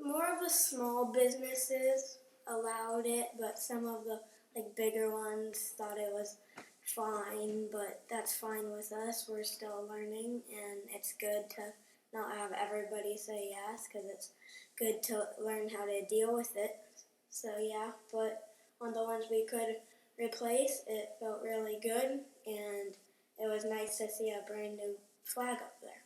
More of the small businesses allowed it, but some of the bigger ones thought it was fine, but that's fine with us. We're still learning, and it's good to not have everybody say yes, because it's good to learn how to deal with it. So yeah, but on the ones we could replace, it felt really good, and it was nice to see a brand new flag up there.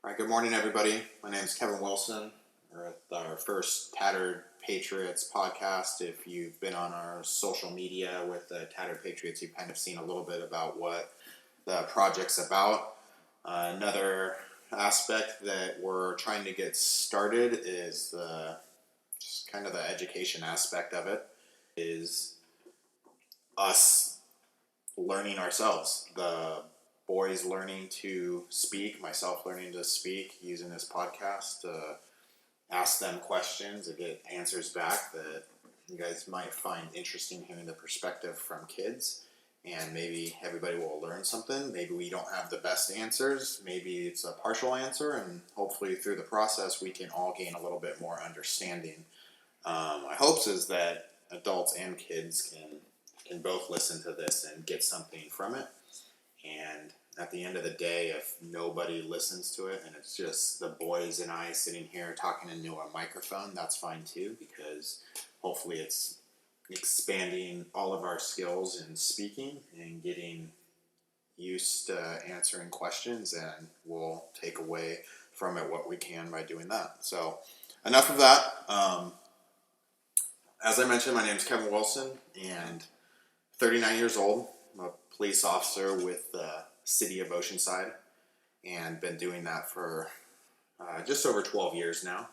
All right, good morning, everybody. My name is Kevin Wilson. We're at our first Tattered Patriots podcast. If you've been on our social media with the Tattered Patriots, you've kind of seen a little bit about what the project's about. Another aspect that we're trying to get started is just kind of the education aspect of it, is us learning ourselves. The boys learning to speak, myself learning to speak, using this podcast to ask them questions and get answers back that you guys might find interesting, hearing the perspective from kids. And maybe everybody will learn something. Maybe we don't have the best answers. Maybe it's a partial answer, and hopefully through the process we can all gain a little bit more understanding. My hopes is that adults and kids can both listen to this and get something from it. And at the end of the day, if nobody listens to it and it's just the boys and I sitting here talking into a microphone, that's fine too, because hopefully it's expanding all of our skills in speaking and getting used to answering questions, and we'll take away from it what we can by doing that. So enough of that. As I mentioned, my name is Kevin Wilson, and 39 years old. I'm a police officer with the city of Oceanside, and been doing that for just over 12 years now.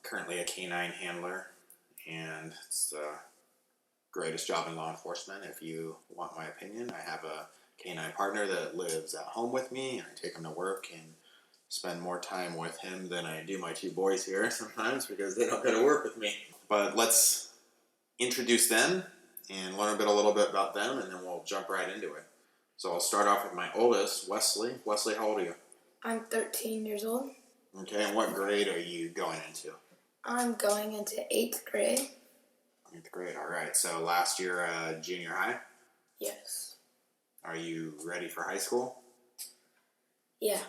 Currently a canine handler, and it's the greatest job in law enforcement. If you want my opinion, I have a canine partner that lives at home with me, and I take him to work and spend more time with him than I do my two boys here sometimes, because they don't go to work with me. But let's introduce them and learn a little bit about them, and then we'll jump right into it. So I'll start off with my oldest, Wesley. Wesley, how old are you? I'm 13 years old. Okay, and what grade are you going into? I'm going into 8th grade. 8th grade, all right. So last year, junior high? Yes. Are you ready for high school? Yeah.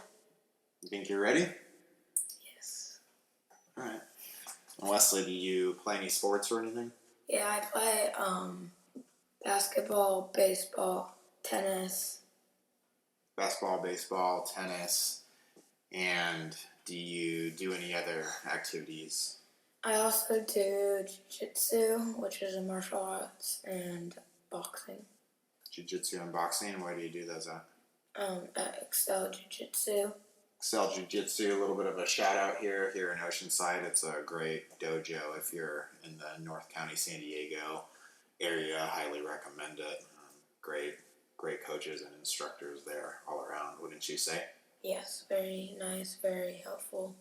You think you're ready? Yes. All right. And Wesley, do you play any sports or anything? Yeah, I play basketball, baseball, tennis. Basketball, baseball, tennis, and do you do any other activities? I also do jiu-jitsu, which is a martial arts, and boxing. Jiu-jitsu and boxing, where do you do those at? At Excel Jiu-Jitsu. Excel Jiu-Jitsu, a little bit of a shout out here in Oceanside. It's a great dojo. If you're in the North County, San Diego area, I highly recommend it. Great coaches and instructors there all around, wouldn't you say? Yes, very nice, very helpful.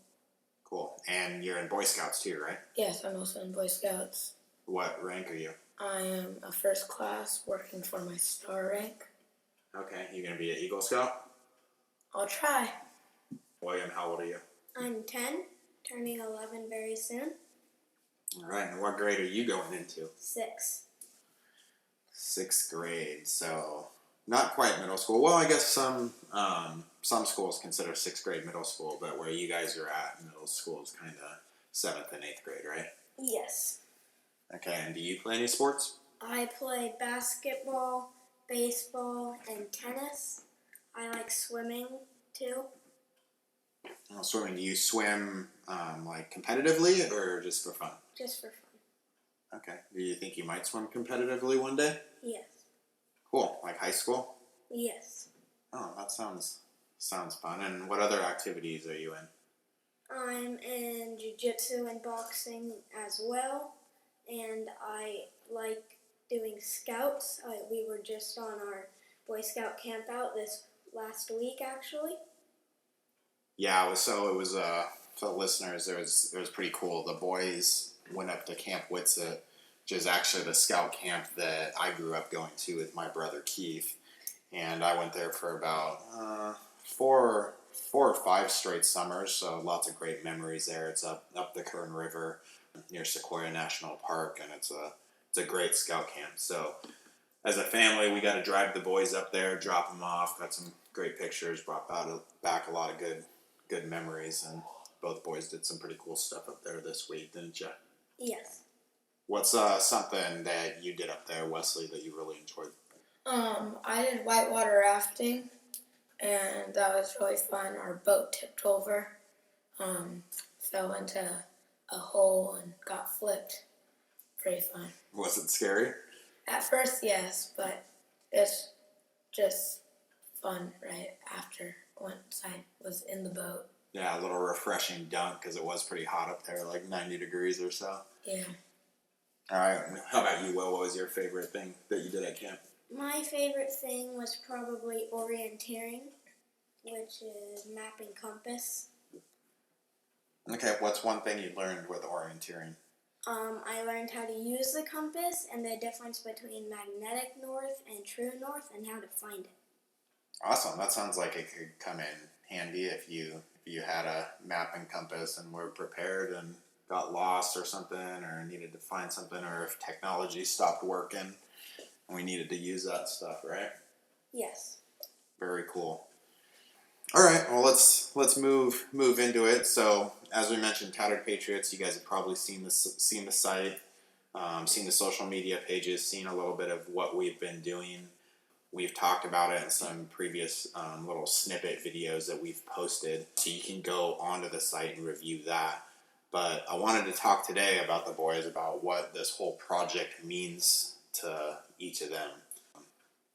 Cool. And you're in Boy Scouts too, right? Yes, I'm also in Boy Scouts. What rank are you? I am a first class, working for my star rank. Okay, you going to be an Eagle Scout? I'll try. William, how old are you? I'm 10, turning 11 very soon. All right, and what grade are you going into? 6. 6th grade, so not quite middle school. Well, I guess some schools consider 6th grade middle school, but where you guys are at, middle school is kind of 7th and 8th grade, right? Yes. Okay, and do you play any sports? I play basketball, baseball, and tennis. I like swimming too. Well, swimming, do you swim like competitively or just for fun? Just for fun. Okay. Do you think you might swim competitively one day? Yes. Cool. Like high school? Yes. Oh, that sounds fun. And what other activities are you in? I'm in jiu-jitsu and boxing as well, and I like doing scouts. We were just on our Boy Scout camp out this last week, actually. Yeah, it was for the listeners. It was pretty cool. The boys went up to Camp Witsit, which is actually the scout camp that I grew up going to with my brother Keith, and I went there for about four or five straight summers. So lots of great memories there. It's up the Kern River near Sequoia National Park, and it's a great scout camp. So as a family, we got to drive the boys up there, drop them off. Got some great pictures, brought back a lot of good memories, and both boys did some pretty cool stuff up there this week, didn't you? Yes. What's something that you did up there, Wesley, that you really enjoyed? I did whitewater rafting, and that was really fun. Our boat tipped over, fell into a hole and got flipped. Pretty fun. Was it scary? At first, yes, but it's just fun right after once I was in the boat. Yeah, a little refreshing dunk because it was pretty hot up there, like 90 degrees or so. Yeah. All right. How about you, Will? What was your favorite thing that you did at camp? My favorite thing was probably orienteering, which is map and compass. Okay, what's one thing you learned with orienteering? I learned how to use the compass and the difference between magnetic north and true north and how to find it. Awesome. That sounds like it could come in handy if you had a map and compass and were prepared and got lost or something, or needed to find something, or if technology stopped working and we needed to use that stuff, right? Yes. Very cool. All right, well let's move into it. So as we mentioned, Tattered Patriots. You guys have probably seen the site, seen the social media pages, seen a little bit of what we've been doing. We've talked about it in some previous little snippet videos that we've posted, so you can go onto the site and review that. But I wanted to talk today about the boys, about what this whole project means to each of them,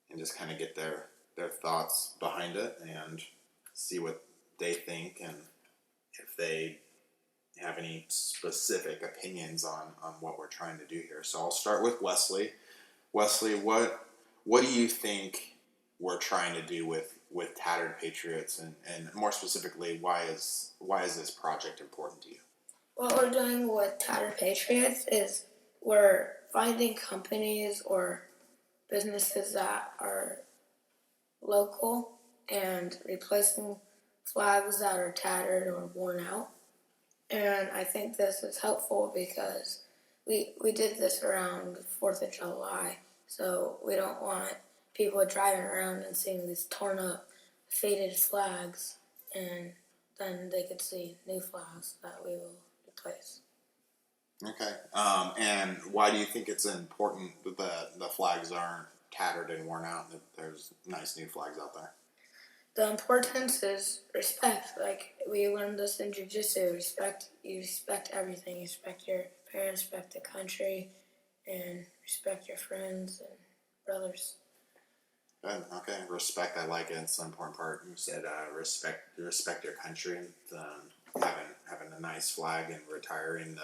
and just kind of get their thoughts behind it and see what they think and if they have any specific opinions on what we're trying to do here. So I'll start with Wesley. Wesley, what do you think we're trying to do with Tattered Patriots, and more specifically, why is this project important to you? What we're doing with Tattered Patriots is we're finding companies or businesses that are local and replacing flags that are tattered or worn out. And I think this is helpful because we did this around 4th of July, so we don't want people driving around and seeing these torn up, faded flags, and then they could see new flags that we will replace. Okay. And why do you think it's important that the flags aren't tattered and worn out, and that there's nice new flags out there? The importance is respect. Like, we learned this in jiu-jitsu. You respect everything. You respect your parents, respect the country, and respect your friends and brothers. Good. Okay. Respect. I like it. It's an important part. You said respect your country. Having a nice flag and retiring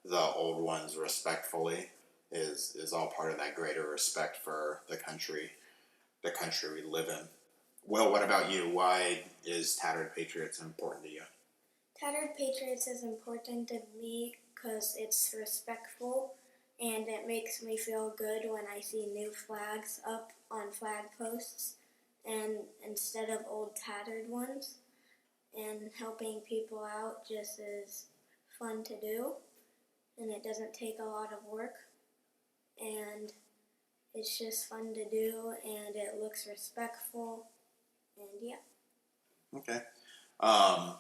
the old ones respectfully is all part of that greater respect for the country we live in. Well, what about you? Why is Tattered Patriots important to you? Tattered Patriots is important to me because it's respectful and it makes me feel good when I see new flags up on flag posts and instead of old tattered ones. And helping people out just is fun to do, and it doesn't take a lot of work, and it's just fun to do, and it looks respectful, and yeah. Okay.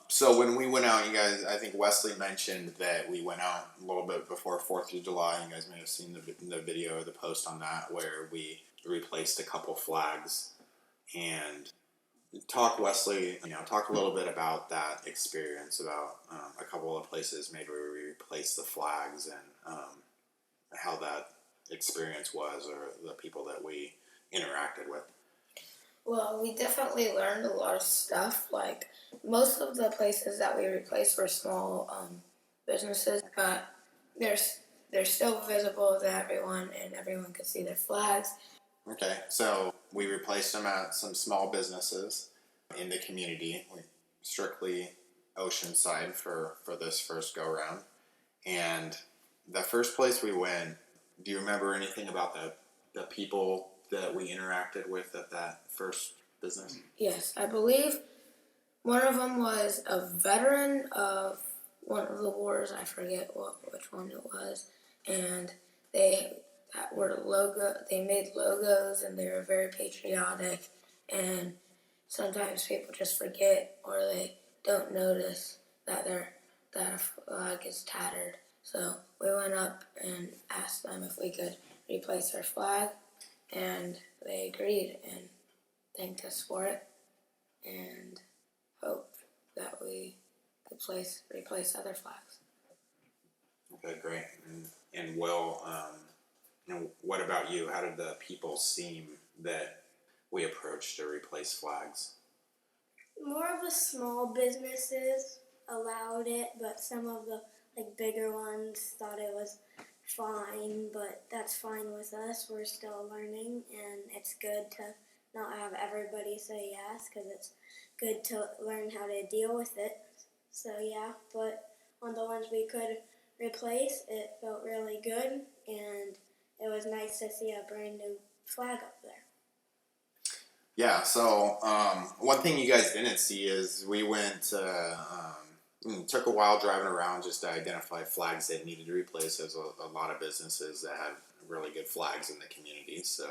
So when we went out, you guys, I think Wesley mentioned that we went out a little bit before 4th of July. You guys may have seen the video or the post on that where we replaced a couple flags. And talk, Wesley, talk a little bit about that experience, about a couple of places maybe where we replaced the flags and how that experience was, or the people that we interacted with. Well, we definitely learned a lot of stuff. Like, most of the places that we replaced were small businesses, but they're still visible to everyone, and everyone could see their flags. Okay, so we replaced them at some small businesses in the community. strictly Oceanside for this first go round. And the first place we went, do you remember anything about the people that we interacted with at that first business? Yes, I believe one of them was a veteran of one of the wars. I forget which one it was, and they They made logos, and they were very patriotic. And sometimes people just forget or they don't notice that that a flag is tattered. So we went up and asked them if we could replace their flag, and they agreed and thanked us for it, and hoped that we could replace other flags. Okay, great. And Will, what about you? How did the people seem that we approached to replace flags? More of the small businesses allowed it, but some of the bigger ones thought it was fine, but that's fine with us. We're still learning, and it's good to not have everybody say yes, because it's good to learn how to deal with it. So yeah, but on the ones we could replace, it felt really good, and it was nice to see a brand new flag up there. Yeah, so one thing you guys didn't see is we went, took a while driving around just to identify flags that needed to replace. There's a lot of businesses that have really good flags in the community, so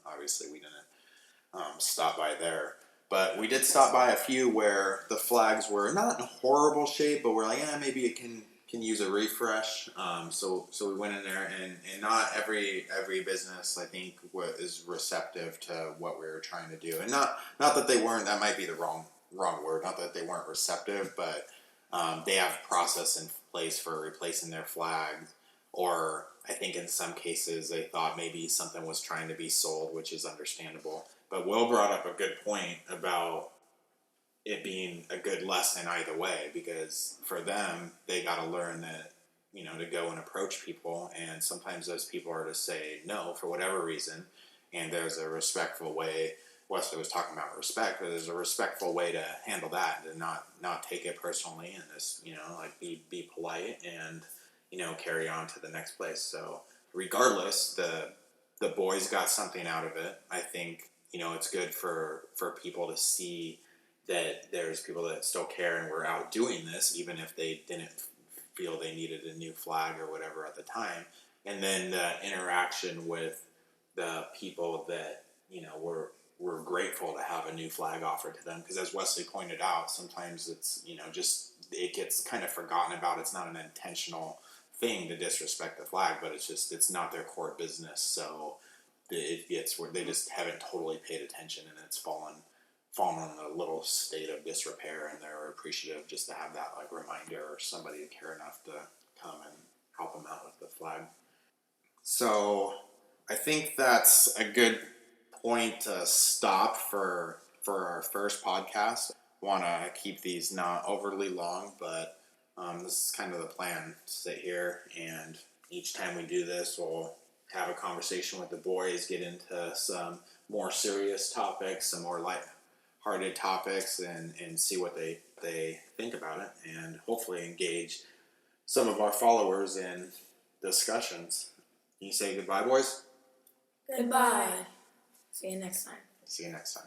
obviously we didn't stop by there. But we did stop by a few where the flags were not in horrible shape, but we're like, maybe it can use a refresh. So we went in there, and not every business, I think, is receptive to what we were trying to do. And not that they weren't, that might be the wrong word, not that they weren't receptive, but they have process in place for replacing their flags. Or I think in some cases they thought maybe something was trying to be sold, which is understandable. But Will brought up a good point about it being a good lesson either way, because for them, they got to learn that, to go and approach people, and sometimes those people are to say no for whatever reason, and there's a respectful way. Wesley was talking about respect, but there's a respectful way to handle that, and not take it personally, and just, be polite and, carry on to the next place. So regardless, the boys got something out of it. I think, it's good for people to see that there's people that still care and were out doing this, even if they didn't feel they needed a new flag or whatever at the time. And then the interaction with the people that, were grateful to have a new flag offered to them. Because as Wesley pointed out, sometimes it's, just, it gets kind of forgotten about. It's not an intentional thing to disrespect the flag, but it's not their core business. So it gets where they just haven't totally paid attention, and it's fallen in a little state of disrepair, and they're appreciative just to have that reminder, or somebody to care enough to come and help them out with the flag. So I think that's a good point to stop for our first podcast. Want to keep these not overly long, but this is kind of the plan. Sit here, and each time we do this, we'll have a conversation with the boys, get into some more serious topics, some more light-hearted topics, and see what they think about it, and hopefully engage some of our followers in discussions. Can you say goodbye, boys? Goodbye. See you next time. See you next time.